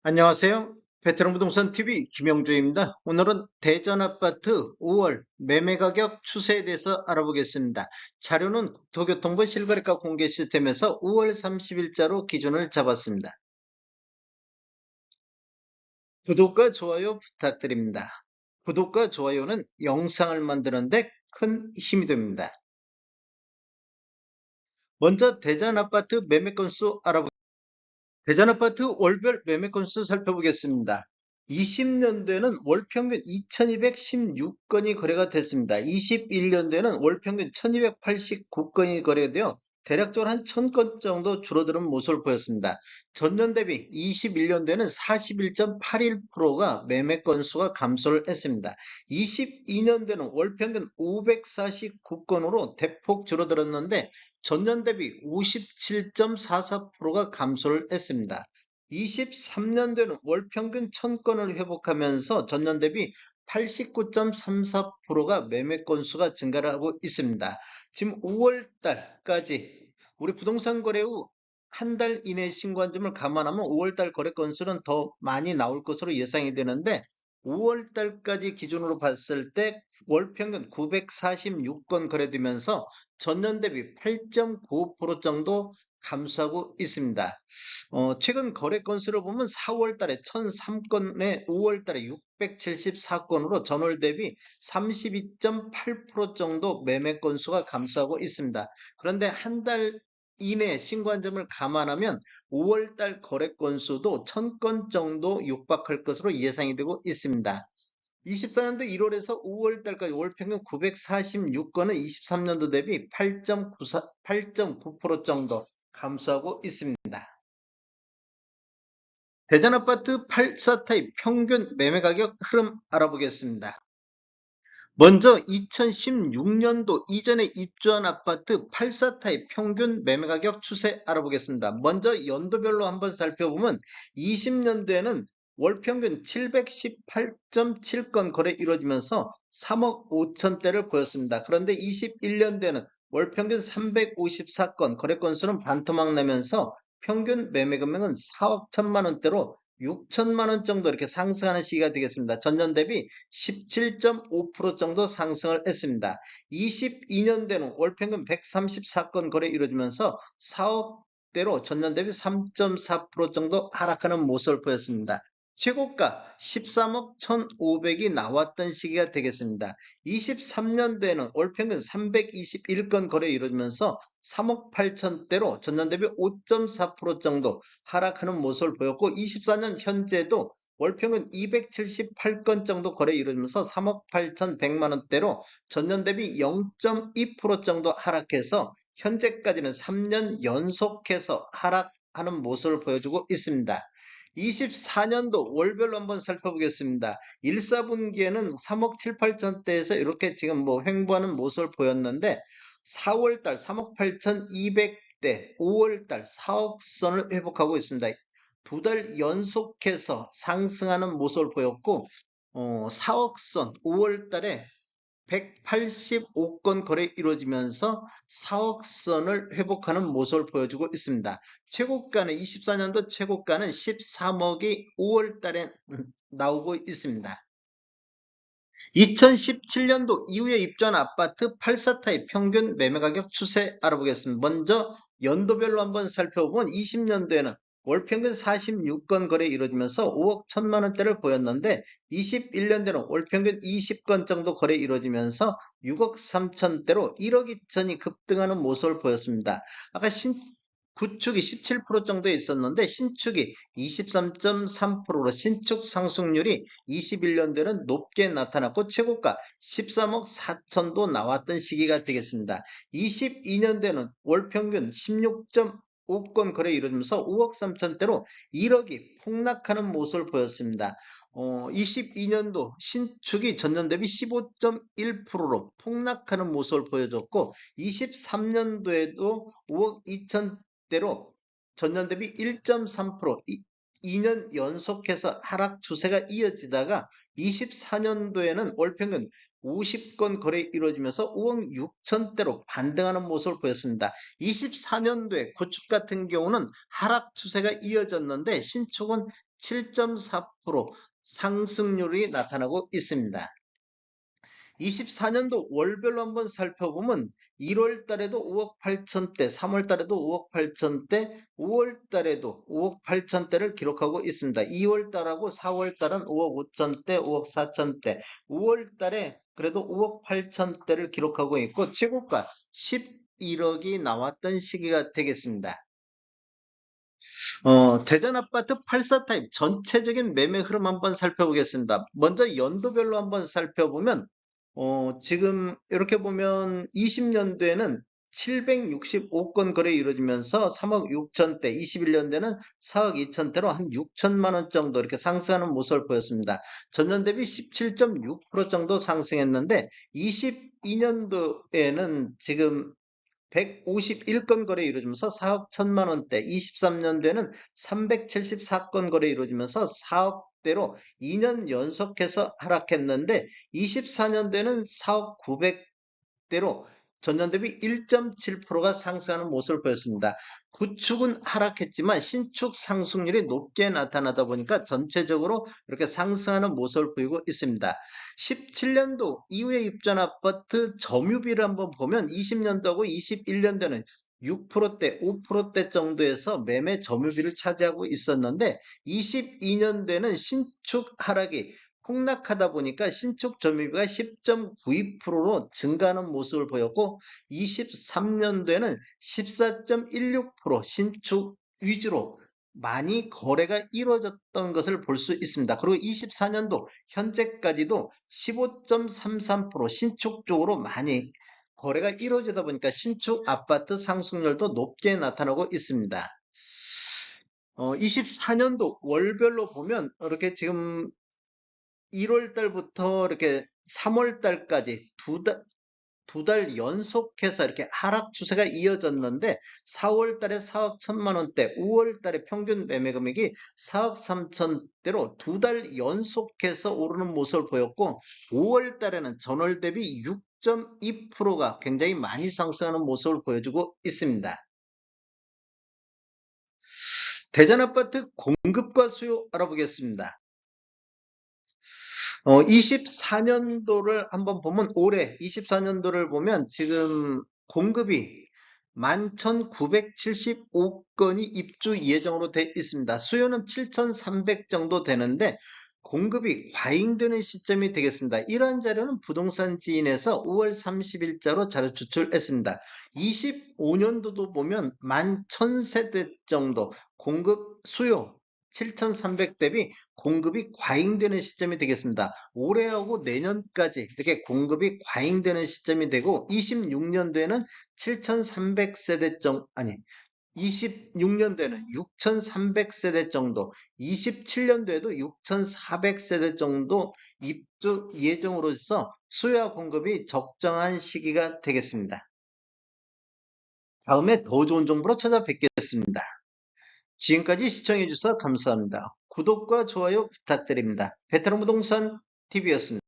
안녕하세요. 베테랑 부동산 TV 김영주입니다. 오늘은 대전 아파트 5월 매매 가격 추세에 대해서 알아보겠습니다. 자료는 도교통부 실거래가 공개 시스템에서 5월 30일자로 기준을 잡았습니다. 구독과 좋아요 부탁드립니다. 구독과 좋아요는 영상을 만드는데 큰 힘이 됩니다. 먼저 대전 아파트 매매 건수 알아보겠습니다. 대전 아파트 월별 매매 건수 살펴보겠습니다. 20년도에는 월 평균 2216건이 거래가 됐습니다. 21년도에는 월 평균 1289건이 거래되어 대략적으로 한 1000건 정도 줄어드는 모습을 보였습니다. 전년 대비 21년도에는 41.81%가 매매 건수가 감소를 했습니다. 22년도에는 월 평균 549건으로 대폭 줄어들었는데 전년 대비 57.44%가 감소를 했습니다. 23년도에는 월 평균 1000건을 회복하면서 전년 대비 89.34%가 매매 건수가 증가를 하고 있습니다. 지금 5월 달까지 우리 부동산 거래 후 한 달 이내 신고한 점을 감안하면 5월 달 거래 건수는 더 많이 나올 것으로 예상이 되는데 5월 달까지 기준으로 봤을 때 월 평균 946건 거래되면서 전년 대비 8.95% 정도 감소하고 있습니다. 최근 거래 건수를 보면 4월 달에 1003건에 5월 달에 674건으로 전월 대비 32.8% 정도 매매 건수가 감소하고 있습니다. 그런데 한 달 이내 신고한 점을 감안하면 5월 달 거래 건수도 1000건 정도 육박할 것으로 예상이 되고 있습니다. 24년도 1월에서 5월 달까지 월 평균 946건은 23년도 대비 8.9% 정도 감소하고 있습니다. 대전 아파트 84 타입 평균 매매 가격 흐름 알아보겠습니다. 먼저 2016년도 이전에 입주한 아파트 84 타입 평균 매매 가격 추세 알아보겠습니다. 먼저 연도별로 한번 살펴보면 20년도에는 월 평균 718.7건 거래 이루어지면서 3억 5천대를 보였습니다. 그런데 21년도에는 월 평균 354건 거래 건수는 반토막 나면서 평균 매매 금액은 4억 1천만 원대로 6천만 원 정도 이렇게 상승하는 시기가 되겠습니다. 전년 대비 17.5% 정도 상승을 했습니다. 22년대는 월 평균 134건 거래 이루어지면서 4억대로 전년 대비 3.4% 정도 하락하는 모습을 보였습니다. 최고가 13억 1,500이 나왔던 시기가 되겠습니다. 23년도에는 월 평균 321건 거래 이루어지면서 3억 8천대로 전년 대비 5.4% 정도 하락하는 모습을 보였고 24년 현재도 월 평균 278건 정도 거래 이루어지면서 3억 8,100만 원대로 전년 대비 0.2% 정도 하락해서 현재까지는 3년 연속해서 하락하는 모습을 보여주고 있습니다. 24년도 월별로 한번 살펴보겠습니다. 1, 4분기에는 3억 7, 8천대에서 이렇게 지금 뭐 횡보하는 모습을 보였는데 4월달 3억 8,200대, 5월달 4억 선을 회복하고 있습니다. 두 달 연속해서 상승하는 모습을 보였고 4억 선 5월달에 185건 거래 이루어지면서 4억 선을 회복하는 모습을 보여주고 있습니다. 최고가는 24년도 최고가는 13억이 5월 달에 나오고 있습니다. 2017년도 이후에 입주한 아파트 84 타입 평균 매매 가격 추세 알아보겠습니다. 먼저 연도별로 한번 살펴보면 20년도에는 월 평균 46건 거래 이루어지면서 5억 1천만 원대를 보였는데 21년도에는 월 평균 20건 정도 거래 이루어지면서 6억 3천대로 1억 2천이 급등하는 모습을 보였습니다. 아까 구축이 17% 정도에 있었는데 신축이 23.3%로 신축 상승률이 21년도에는 높게 나타났고 최고가 13억 4천도 나왔던 시기가 되겠습니다. 22년도에는 월 평균 16.5건 거래 이루어지면서 5억 3천대로 1억이 폭락하는 모습을 보였습니다. 22년도 신축이 전년 대비 15.1%로 폭락하는 모습을 보여줬고 23년도에도 5억 2천 대로 전년 대비 1.3% 12년 연속해서 하락 추세가 이어지다가 24년도에는 월평균 50건 거래 이루어지면서 5억 6천대로 반등하는 모습을 보였습니다. 24년도에 구축 같은 경우는 하락 추세가 이어졌는데 신축은 7.4% 상승률이 나타나고 있습니다. 24년도 월별로 한번 살펴보면 1월 달에도 5억 8천대, 3월 달에도 5억 8천대, 5월 달에도 5억 8천대를 기록하고 있습니다. 2월 달하고 4월 달은 5억 5천대, 5억 4천대, 5월 달에 그래도 5억 8천대를 기록하고 있고 최고가 11억이 나왔던 시기가 되겠습니다. 대전 아파트 84 타입 전체적인 매매 흐름 한번 살펴보겠습니다. 먼저 연도별로 한번 살펴보면 지금 이렇게 보면 20년도에는 765건 거래 이루어지면서 3억 6천대, 21년도에는 4억 2천대로 한 6천만 원 정도 이렇게 상승하는 모습을 보였습니다. 전년 대비 17.6% 정도 상승했는데 22년도에는 지금 151건 거래 이루어지면서 4억 1천만 원대, 23년도에는 374건 거래 이루어지면서 4억대로 2년 연속해서 하락했는데 24년도에는 4억 900대로 전년 대비 1.7%가 상승하는 모습을 보였습니다. 구축은 하락했지만 신축 상승률이 높게 나타나다 보니까 전체적으로 이렇게 상승하는 모습을 보이고 있습니다. 17년도 이후에 입주한 아파트 점유비를 한번 보면 20년도하고 21년도는 6%대, 5%대 정도에서 매매 점유비를 차지하고 있었는데 22년도에는 신축 하락이 폭락하다 보니까 신축 점유비가 10.92%로 증가하는 모습을 보였고 23년도에는 14.16% 신축 위주로 많이 거래가 이루어졌던 것을 볼 수 있습니다. 그리고 24년도 현재까지도 15.33% 신축 쪽으로 많이 거래가 이루어지다 보니까 신축 아파트 상승률도 높게 나타나고 있습니다. 24년도 월별로 보면 이렇게 지금 1월 달부터 이렇게 3월 달까지 두 달 연속해서 이렇게 하락 추세가 이어졌는데 4월 달에 4억 1천만 원대, 5월 달에 평균 매매 금액이 4억 3천대로 두 달 연속해서 오르는 모습을 보였고 5월 달에는 전월 대비 6.2%가 굉장히 많이 상승하는 모습을 보여주고 있습니다. 대전 아파트 공급과 수요 알아보겠습니다. 24년도를 한번 보면 올해 24년도를 보면 지금 공급이 11,975건이 입주 예정으로 돼 있습니다. 수요는 7,300 정도 되는데 공급이 과잉되는 시점이 되겠습니다. 이러한 자료는 부동산 지인에서 5월 30일자로 자료 추출했습니다. 25년도도 보면 11,000세대 정도 공급 수요 7,300 대비 공급이 과잉되는 시점이 되겠습니다. 올해하고 내년까지 이렇게 공급이 과잉되는 시점이 되고 26년도에는 7,300세대 정도 26년도에는 6,300세대 정도, 27년도에도 6,400세대 정도 입주 예정으로서 수요와 공급이 적정한 시기가 되겠습니다. 다음에 더 좋은 정보로 찾아뵙겠습니다. 지금까지 시청해주셔서 감사합니다. 구독과 좋아요 부탁드립니다. 베테랑 부동산 TV였습니다.